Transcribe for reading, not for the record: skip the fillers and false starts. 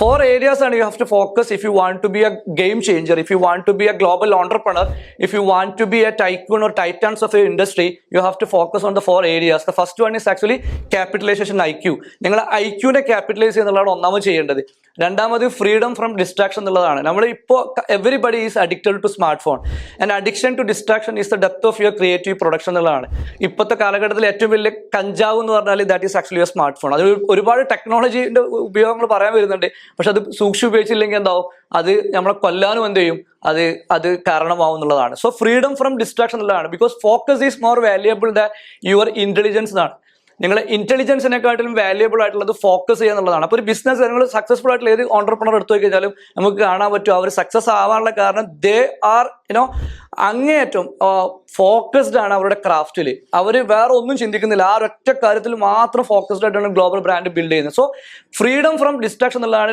Four areas and you have to focus if you want to be a game changer, if you want to be a global entrepreneur, if you want to be a tycoon or titans of your industry, you have to focus on the four areas. The first one is actually capitalization IQ. നിങ്ങൾ ഐക്യൂനെ capitalise ചെയ്യുന്നതാണ് ഒന്നാമത് ചെയ്യേണ്ടത്. രണ്ടാമത് freedom from distraction എന്നുള്ളതാണ്. നമ്മൾ ഇപ്പോൾ everybody is addicted to smartphone and addiction to distraction is the depth of your creative production എന്നുള്ളതാണ്. ഇപ്പോഴത്തെ കാലഘട്ടത്തിൽ ഏറ്റവും വലിയ കഞ്ചാവ് എന്ന് പറഞ്ഞാൽ that is actually your smartphone. അത് ഒരുപാട് ടെക്നോളജിയുടെ ഉപയോഗങ്ങൾ പറയാൻ വരുന്നുണ്ട്. പക്ഷെ അത് സൂക്ഷിച്ച് ഉപയോഗിച്ചില്ലെങ്കിൽ എന്താവും, അത് നമ്മളെ കൊല്ലാനും എന്ത് ചെയ്യും, അത് കാരണമാവും എന്നുള്ളതാണ്. സോ ഫ്രീഡം ഫ്രം ഡിസ്ട്രാക്ഷൻ എന്നുള്ളതാണ്. Because focus is more valuable than your intelligence എന്നാണ്. നിങ്ങളെ ഇന്റലിജൻസിനെക്കാട്ടിലും വാല്യുബിൾ ആയിട്ടുള്ളത് ഫോക്കസ് ചെയ്യുക എന്നുള്ളതാണ്. അപ്പോൾ ഒരു ബിസിനസ് നിങ്ങൾ സക്സസ്ഫുൾ ആയിട്ടുള്ള ഏത് ഓണ്ടർപ്രണർ എടുത്തു നോക്കി കഴിഞ്ഞാലും നമുക്ക് കാണാൻ പറ്റും അവർ സക്സസ് ആവാനുള്ള കാരണം ദേ ആർ അങ്ങേയറ്റം ഫോക്കസ്ഡ് ആണ് അവരുടെ ക്രാഫ്റ്റിൽ. അവർ വേറെ ഒന്നും ചിന്തിക്കുന്നില്ല, ആ ഒറ്റ കാര്യത്തിൽ മാത്രം ഫോക്കസ്ഡ് ആയിട്ടാണ് ഗ്ലോബൽ ബ്രാൻഡ് ബിൽഡ് ചെയ്യുന്നത്. സോ ഫ്രീഡം ഫ്രം ഡിസ്ട്രാക്ഷൻ എന്നുള്ളതാണ്